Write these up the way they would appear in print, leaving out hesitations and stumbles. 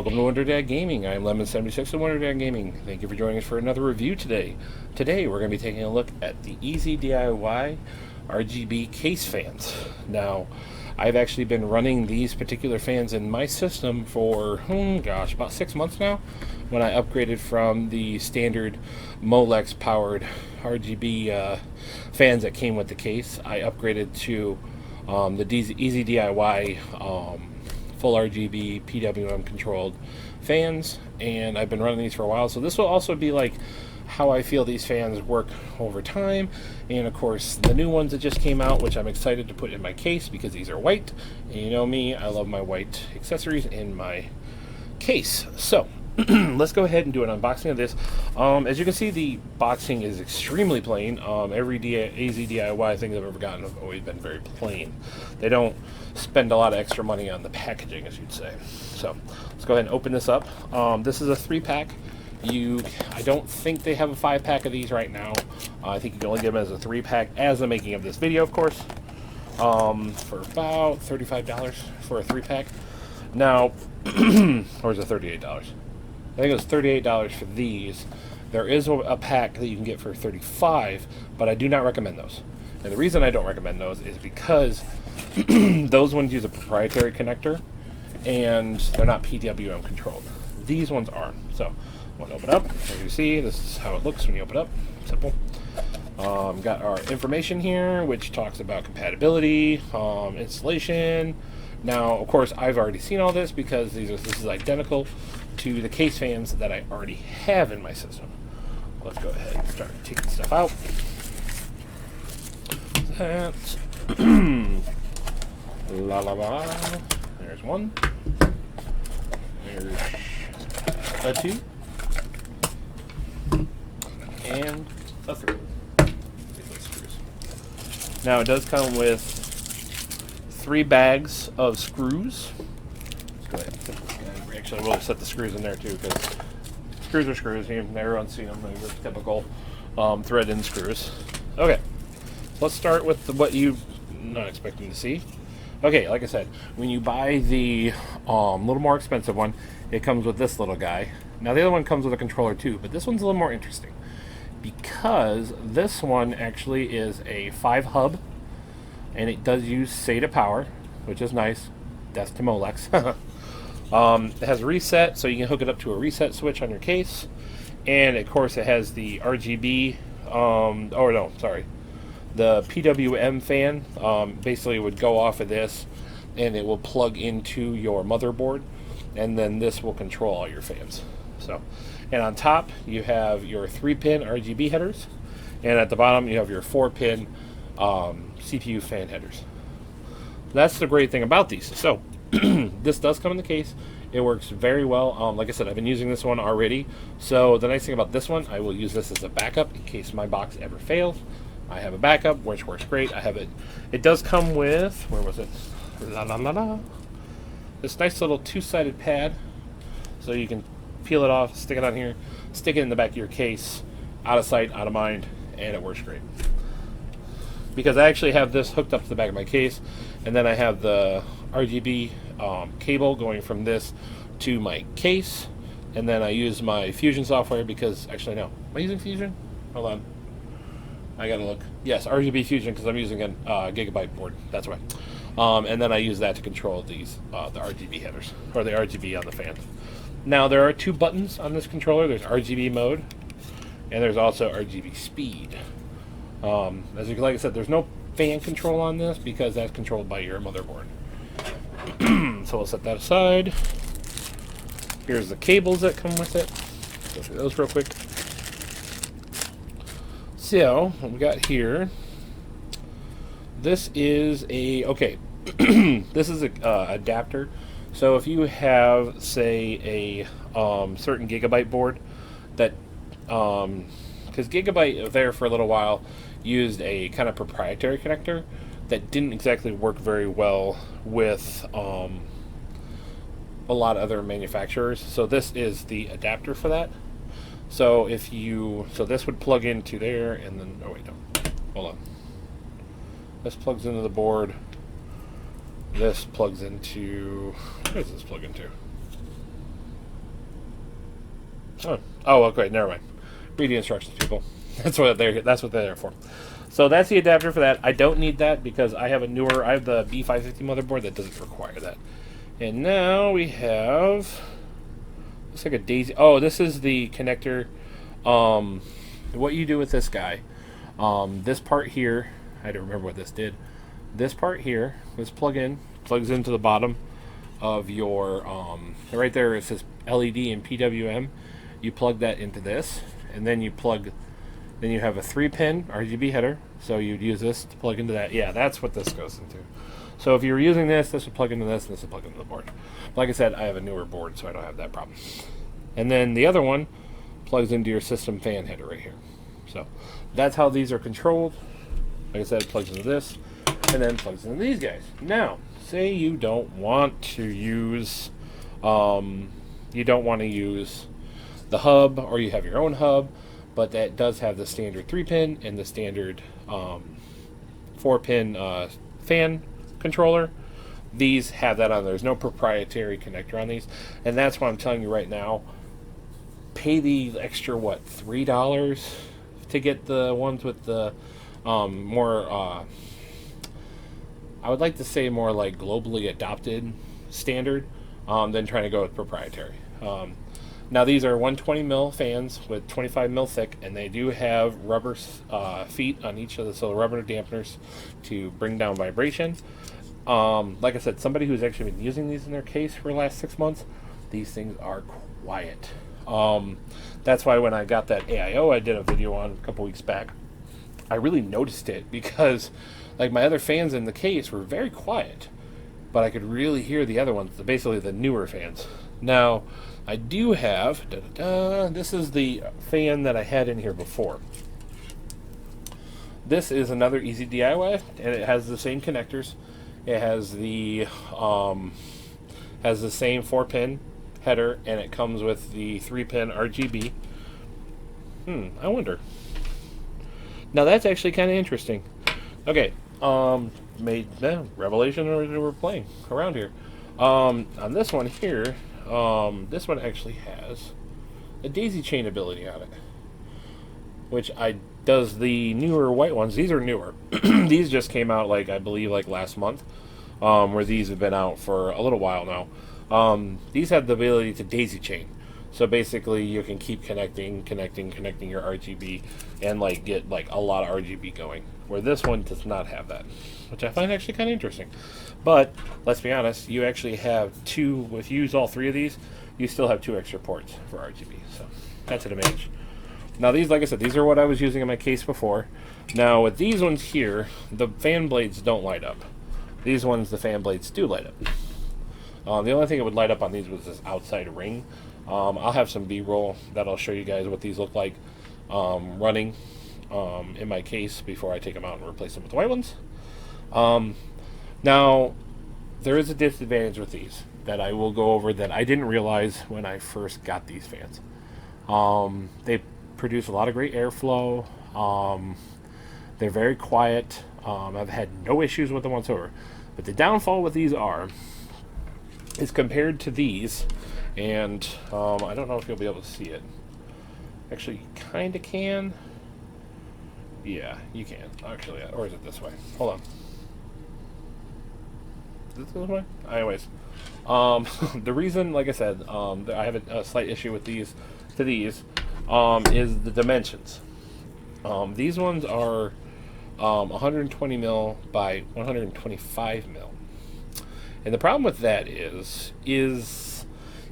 Welcome to Untitled I'm Lemon76 of Untitled Gaming. Thank you for joining us for another review today. Today we're going to be taking a look at the EZDiy RGB case fans. Now, I've actually been running these particular fans in my system for, about 6 months now, when I upgraded from the standard Molex powered RGB fans that came with the case. I upgraded to the EZDiy full RGB PWM controlled fans, and I've been running these for a while. So this will also be like how I feel these fans work over time, and of course the new ones that just came out, which I'm excited to put in my case because these are white, and you know me, I love my white accessories in my case. So let's go ahead and do an unboxing of this. As you can see, the boxing is extremely plain. Every EZDiy thing I've ever gotten have always been very plain. They don't spend a lot of extra money on the packaging, as you'd say. So let's go ahead and open this up. This is a 3-pack. I don't think they have a 5-pack of these right now. I think you can only get them as a 3-pack as the making of this video, of course, for about $35 for a 3-pack. Now, or is it $38? I think it was $38 for these. There is a pack that you can get for $35, but I do not recommend those. And the reason I don't recommend those is because those ones use a proprietary connector, and they're not PWM controlled. These ones are. So I'm going to open up. As you see, this is how it looks when you open up. Simple. Got our information here, which talks about compatibility, installation. Now, of course, I've already seen all this because this is identical to the case fans that I already have in my system. Let's go ahead and start taking stuff out. That. La la la. There's one. There's a 2. And a 3. Now, it does come with 3 bags of screws. Let's go ahead and set this guy. Actually, we'll set the screws in there too, because screws are screws. Everyone's seen them. They're typical thread-in screws. Okay, let's start with what you're not expecting to see. Okay, like I said, when you buy the little more expensive one, it comes with this little guy. Now, the other one comes with a controller too, but this one's a little more interesting because this one actually is a 5-hub, and it does use SATA power, which is nice. That's to Molex. It has a reset, so you can hook it up to a reset switch on your case. And of course, it has the RGB, the PWM fan. Basically, would go off of this, and it will plug into your motherboard, and then this will control all your fans. So, and on top, you have your 3-pin RGB headers, and at the bottom, you have your 4-pin CPU fan headers. That's the great thing about these. So this does come in the case. It works very well. Like I said, I've been using this one already. So the nice thing about this one, I will use this as a backup in case my box ever fails. I have a backup, which works great. I have it. It does come with, where was it? This nice little 2-sided pad. So you can peel it off, stick it on here, stick it in the back of your case, out of sight, out of mind, and it works great. Because I actually have this hooked up to the back of my case, and then I have the RGB cable going from this to my case, and then I use my Fusion software because, actually no, am I using Fusion? Hold on, I gotta look. Yes, RGB Fusion, because I'm using a Gigabyte board, that's why. And then I use that to control these the RGB headers, or the RGB on the fan. Now, there are 2 buttons on this controller. There's RGB mode, and there's also RGB speed. Like I said, there's no fan control on this because that's controlled by your motherboard. So we'll set that aside. Here's the cables that come with it. Go through those real quick. So what we got here, this is a this is a adapter. So if you have, say, a certain Gigabyte board that because Gigabyte there for a little while used a kind of proprietary connector that didn't exactly work very well with a lot of other manufacturers. So this is the adapter for that. So this would plug into there, and then hold on. This plugs into the board. This plugs into, what does this plug into? Oh, okay, never mind. Read the instructions, people. That's what they're there for. So that's the adapter for that. I don't need that because I have the B550 motherboard that doesn't require that. And now we have, looks like a daisy. Oh, this is the connector. What you do with this guy, this part here, I don't remember what this did. This part here, this plugs into the bottom of your, right there it says LED and PWM. You plug that into this, and then you have a 3-pin RGB header, so you'd use this to plug into that. Yeah, that's what this goes into. So if you're using this would plug into this, and this would plug into the board. Like I said, I have a newer board, so I don't have that problem. And then the other one plugs into your system fan header right here. So that's how these are controlled. Like I said, it plugs into this, and then plugs into these guys. Now, say you don't want to use, the hub, or you have your own hub, but that does have the standard 3-pin and the standard 4-pin fan controller. These have that on. There's no proprietary connector on these, and that's why I'm telling you right now, pay the extra, what, $3 to get the ones with the more, I would like to say more like globally adopted standard than trying to go with proprietary. Now these are 120 mil fans with 25 mil thick, and they do have rubber feet on each of the, so the rubber dampeners to bring down vibration. Like I said, somebody who's actually been using these in their case for the last 6 months, these things are quiet. That's why when I got that AIO I did a video on a couple weeks back, I really noticed it because like my other fans in the case were very quiet, but I could really hear the other ones, basically the newer fans. Now, I do have, this is the fan that I had in here before. This is another EZDiy, and it has the same connectors. It has the same 4-pin header, and it comes with the 3-pin RGB. I wonder. Now that's actually kind of interesting. Okay, revelation we're playing around here. On this one here, this one actually has a daisy chain ability on it, which does the newer white ones. These are newer. These just came out, like, I believe, like last month, where these have been out for a little while now. These have the ability to daisy chain. So basically you can keep connecting your RGB and like get like a lot of RGB going, where this one does not have that, which I find actually kind of interesting. But let's be honest, you actually have two, if you use all three of these, you still have 2 extra ports for RGB, so that's an advantage. Now these, like I said, these are what I was using in my case before. Now with these ones here, the fan blades don't light up. These ones, the fan blades do light up. The only thing that would light up on these was this outside ring. I'll have some B-roll that'll show you guys what these look like running in my case before I take them out and replace them with the white ones. Now, there is a disadvantage with these that I will go over that I didn't realize when I first got these fans. They produce a lot of great airflow. They're very quiet. I've had no issues with them whatsoever. But the downfall with these is compared to these, and I don't know if you'll be able to see it. Actually, you kind of can. Yeah, you can. Actually, or is it this way? Hold on. Is it this way? Anyways, the reason, like I said, I have a slight issue with these is the dimensions. These ones are 120 mil by 125 mil. And the problem with that is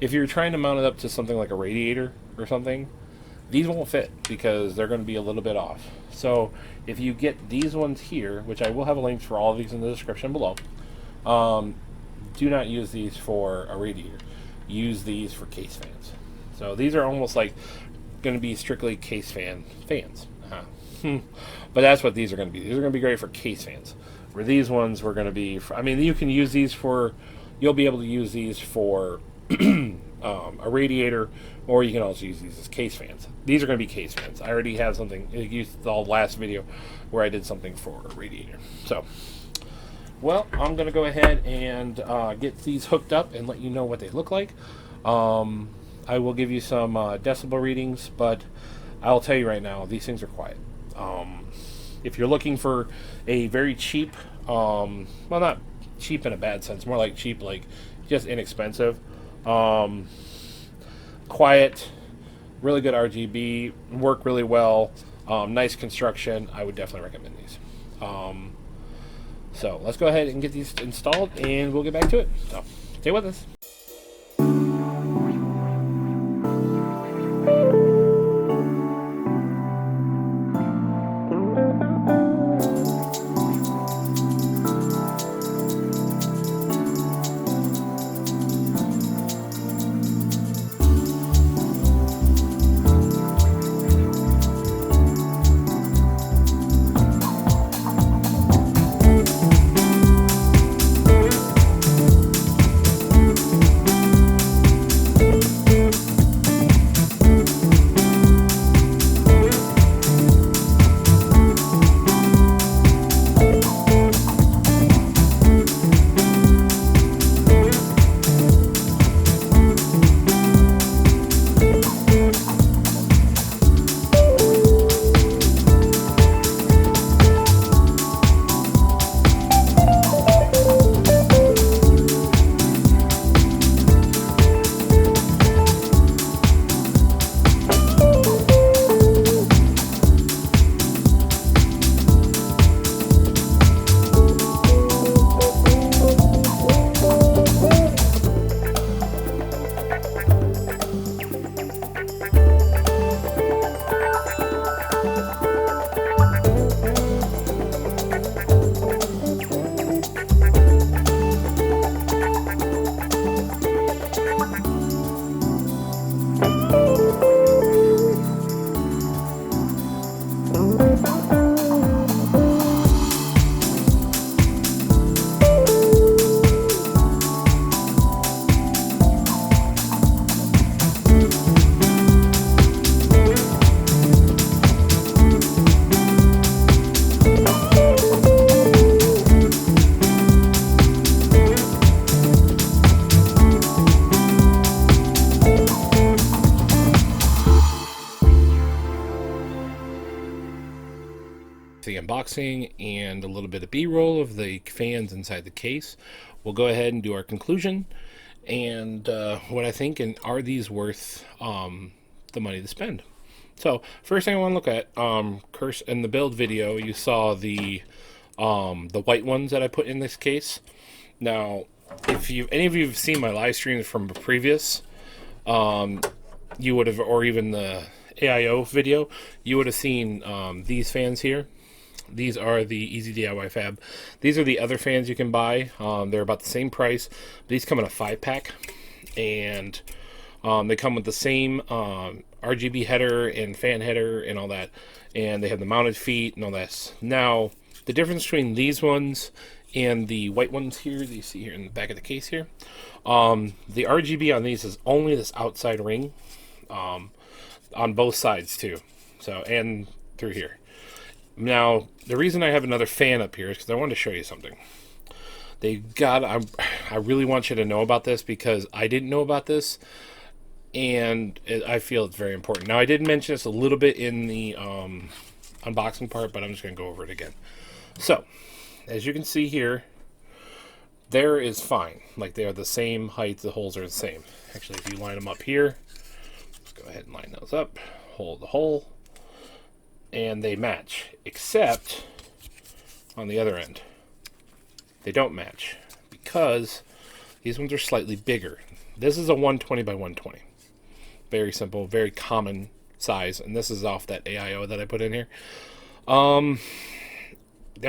if you're trying to mount it up to something like a radiator or something, these won't fit because they're going to be a little bit off. So if you get these ones here, which I will have links for all of these in the description below, do not use these for a radiator. Use these for case fans. So these are almost like going to be strictly case fans. But that's what these are going to be. These are going to be great for case fans. Where these ones were going to be, I mean, you can use these for, you'll be able to use these for a radiator, or you can also use these as case fans. These are going to be case fans. I already have something, I used the last video where I did something for a radiator. So, well, I'm going to go ahead and get these hooked up and let you know what they look like. I will give you some decibel readings, but I'll tell you right now, these things are quiet. If you're looking for a very cheap, well, not cheap in a bad sense, more like cheap, like just inexpensive, quiet, really good RGB, work really well, nice construction, I would definitely recommend these. So let's go ahead and get these installed, and we'll get back to it. So stay with us. The unboxing and a little bit of B-roll of the fans inside the case. We'll go ahead and do our conclusion and what I think, and are these worth the money to spend. So first thing I want to look at, Curse, in the build video you saw the white ones that I put in this case. Now if any of you have seen my live streams from previous, you would have, or even the AIO video, you would have seen these fans here. These are the EZDiy-Fab. These are the other fans you can buy. They're about the same price. These come in a 5-pack, and they come with the same RGB header and fan header and all that, and they have the mounted feet and all that. Now, the difference between these ones and the white ones here that you see here in the back of the case here, the RGB on these is only this outside ring, on both sides too, so, and through here. Now, the reason I have another fan up here is because I wanted to show you something. I really want you to know about this because I didn't know about this, and I feel it's very important. Now, I did mention this a little bit in the unboxing part, but I'm just going to go over it again. So, as you can see here, there is fine. Like, they are the same height, the holes are the same. Actually, if you line them up here, let's go ahead and line those up, hold the hole, and they match, except on the other end. They don't match because these ones are slightly bigger. This is a 120 by 120. Very simple, very common size, and this is off that AIO that I put in here. The only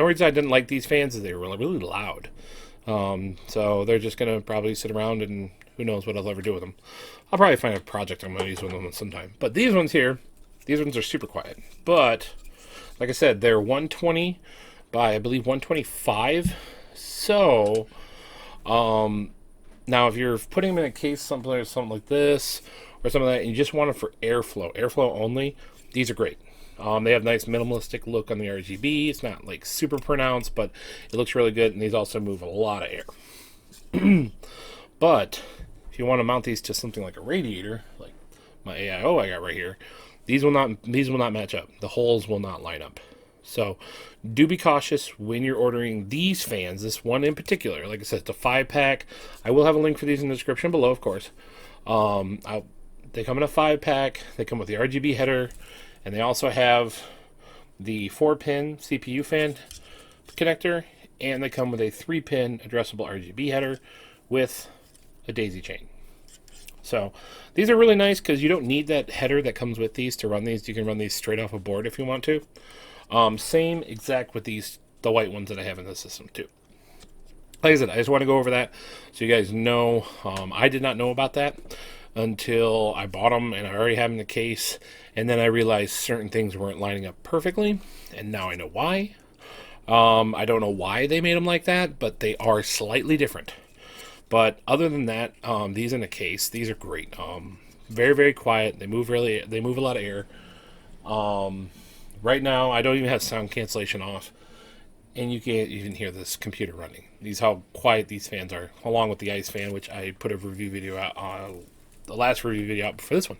reason I didn't like these fans is they were really loud. So they're just going to probably sit around, and who knows what I'll ever do with them. I'll probably find a project I'm going to use with them sometime. But these ones here, these ones are super quiet. But, like I said, they're 120 by, I believe, 125. So, now if you're putting them in a case, something like this, or something like that, and you just want it for airflow only, these are great. They have a nice minimalistic look on the RGB. It's not like super pronounced, but it looks really good, and these also move a lot of air. But if you want to mount these to something like a radiator, like my AIO I got right here, these will not match up. The holes will not line up. So do be cautious when you're ordering these fans, this one in particular. Like I said, it's a 5-pack. I will have a link for these in the description below, of course. They come in a 5-pack. They come with the RGB header, and they also have the 4-pin CPU fan connector, and they come with a 3-pin addressable RGB header with a daisy chain. So these are really nice because you don't need that header that comes with these to run these. You can run these straight off a board if you want to. Same exact with these, the white ones that I have in the system too. Like I said, I just want to go over that so you guys know. I did not know about that until I bought them and I already have them in the case, and then I realized certain things weren't lining up perfectly, and now I know why. I don't know why they made them like that, but they are slightly different. But other than that, these in the case, these are great. Very, very quiet. They move a lot of air. Right now, I don't even have sound cancellation off, and you can't even hear this computer running. These how quiet these fans are, along with the ice fan, which I put a review video out on, the last review video out before this one.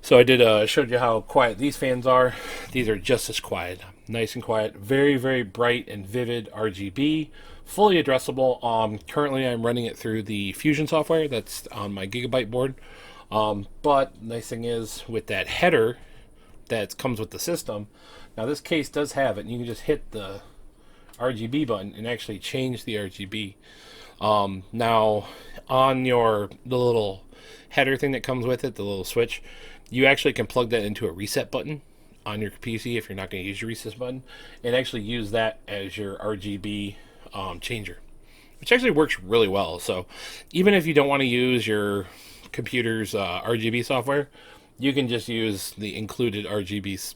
So I did showed you how quiet these fans are. These are just as quiet, nice and quiet. Very, very bright and vivid RGB, fully addressable. Currently, I'm running it through the Fusion software that's on my Gigabyte board. But nice thing is with that header that comes with the system. Now this case does have it, and you can just hit the RGB button and actually change the RGB. Now on the little header thing that comes with it, the little switch, you actually can plug that into a reset button on your PC if you're not going to use your reset button, and actually use that as your RGB changer, which actually works really well. So even if you don't want to use your computer's RGB software, you can just use the included RGB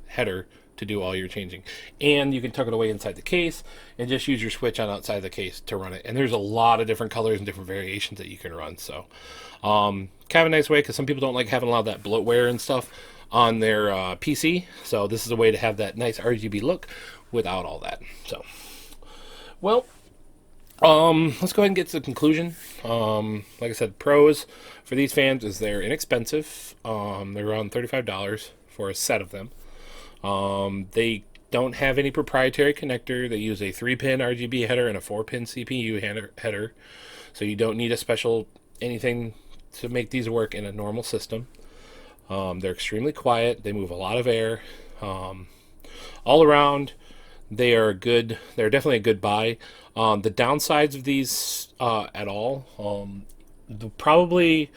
header to do all your changing, and you can tuck it away inside the case and just use your switch on outside the case to run it. And there's a lot of different colors and different variations that you can run. So kind of a nice way, because some people don't like having a lot of that bloatware and stuff on their PC. So this is a way to have that nice RGB look without all that. So well, let's go ahead and get to the conclusion. Like I said, pros for these fans is they're inexpensive. They're around $35 for a set of them. They don't have any proprietary connector. They use a 3-pin RGB header and a 4-pin CPU header. So you don't need a special anything to make these work in a normal system. They're extremely quiet. They move a lot of air. All around, they are good. They're definitely a good buy. The downsides of these at all, probably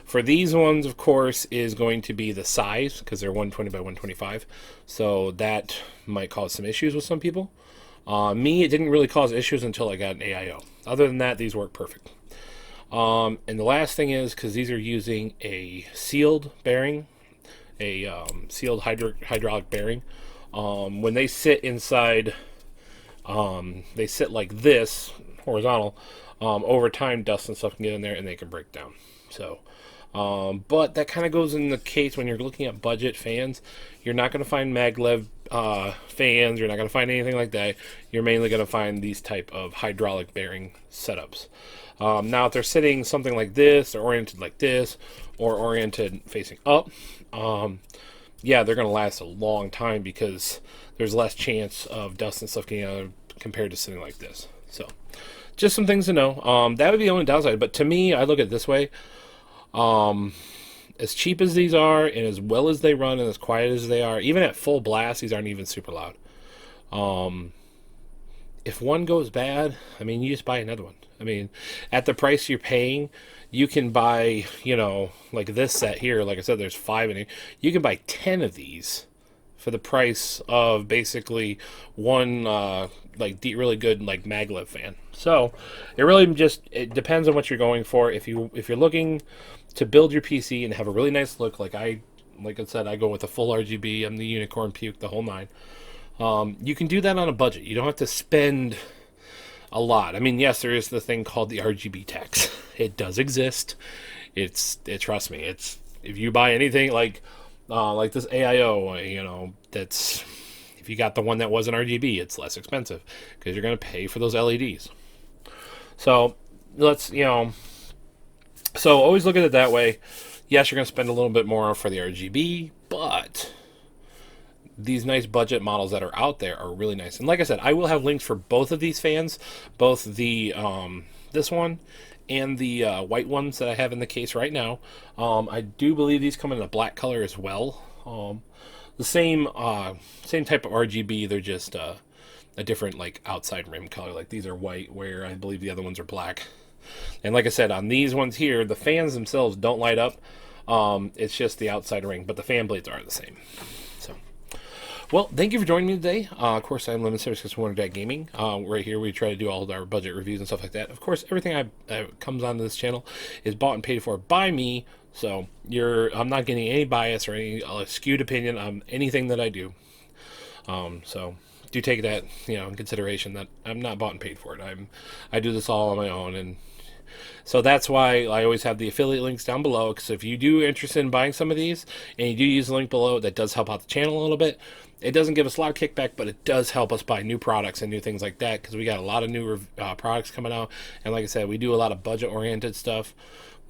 for these ones, of course, is going to be the size, because they're 120 by 125. So that might cause some issues with some people. Me, it didn't really cause issues until I got an AIO. Other than that, these work perfect. And the last thing is, because these are using a sealed bearing, a sealed hydraulic bearing, when they sit inside, they sit like this, horizontal. Over time, dust and stuff can get in there and they can break down. So, but that kind of goes in the case when you're looking at budget fans. You're not going to find maglev fans. You're not going to find anything like that. You're mainly going to find these type of hydraulic bearing setups. Now, if they're sitting something like this, or oriented like this, or oriented facing up, yeah, they're going to last a long time because there's less chance of dust and stuff getting out compared to sitting like this. So, just some things to know. That would be the only downside. But to me, I look at it this way. As cheap as these are, and as well as they run, and as quiet as they are, even at full blast, these aren't even super loud. If one goes bad, I mean, you just buy another one. I mean, at the price you're paying, you can buy, you know, like this set here. Like I said, there's 5 in it. You can buy 10 of these for the price of basically one, really good, like, maglev fan. So it really it depends on what you're going for. If you're looking to build your PC and have a really nice look, like I said, I go with a full RGB. I'm the unicorn puke, the whole nine. You can do that on a budget. You don't have to spend a lot. I mean, yes, there is the thing called the RGB tax. It does exist. Trust me. If you buy anything like this AIO, you know, if you got the one that wasn't RGB, it's less expensive because you're going to pay for those LEDs. So so always look at it that way. Yes, you're going to spend a little bit more for the RGB, but these nice budget models that are out there are really nice. And like I said, I will have links for both of these fans, both the this one and the white ones that I have in the case right now. I do believe these come in a black color as well. The same type of RGB, they're just a different like outside rim color. Like these are white, where I believe the other ones are black. And like I said, on these ones here, the fans themselves don't light up. It's just the outside ring, but the fan blades are the same. So, well, thank you for joining me today. Of course, I'm Lemon76-Gaming. Right here, we try to do all of our budget reviews and stuff like that. Of course, everything that comes onto this channel is bought and paid for by me. So I'm not getting any bias or any skewed opinion on anything that I do. So do take that in consideration, that I'm not bought and paid for it. I do this all on my own, and so that's why I always have the affiliate links down below, because if you do interested in buying some of these and you do use the link below, that does help out the channel a little bit. It doesn't give us a lot of kickback, but it does help us buy new products and new things like that, because we got a lot of new products coming out. And like I said, we do a lot of budget-oriented stuff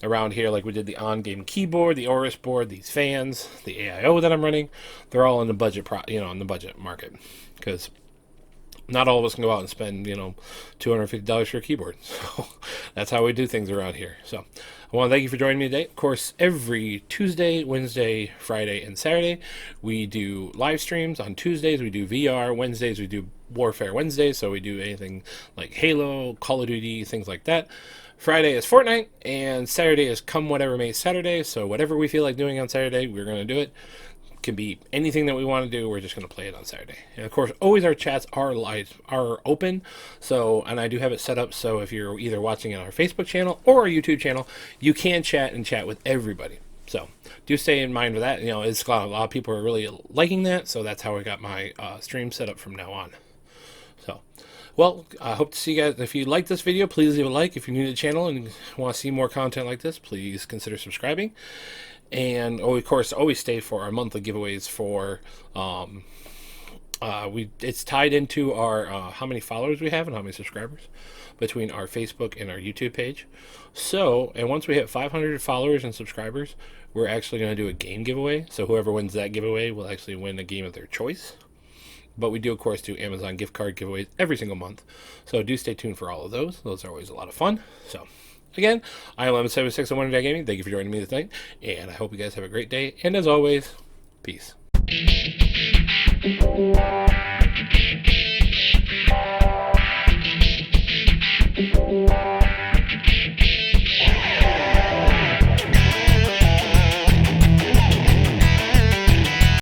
around here, like we did the on-game keyboard, the Aorus board, these fans, the AIO that I'm running. They're all in the budget, in the budget market, because not all of us can go out and spend, $250 for a keyboard. So that's how we do things around here. So I want to thank you for joining me today. Of course, every Tuesday, Wednesday, Friday, and Saturday, we do live streams. On Tuesdays, we do VR. Wednesdays, we do Warfare Wednesdays. So we do anything like Halo, Call of Duty, things like that. Friday is Fortnite, and Saturday is Come Whatever May Saturday. So whatever we feel like doing on Saturday, we're going to do it. Can be anything that we want to do. We're just going to play it on Saturday. And of course, always our chats are live, are open. So, and I do have it set up so if you're either watching it on our Facebook channel or our YouTube channel, you can chat with everybody. So do stay in mind for that. It's a lot of people are really liking that. So that's how I got my stream set up from now on. So, well, I hope to see you guys. If you like this video, please leave a like. If you're new to the channel and want to see more content like this, please consider subscribing. And of course, always stay for our monthly giveaways for it's tied into our how many followers we have and how many subscribers between our Facebook and our YouTube page. So, and once we hit 500 followers and subscribers, we're actually going to do a game giveaway. So whoever wins that giveaway will actually win a game of their choice. But we do, of course, do Amazon gift card giveaways every single month. So do stay tuned for all of those. Those are always a lot of fun. So again, I am Lemon76-Gaming. Thank you for joining me tonight, and I hope you guys have a great day. And as always, peace.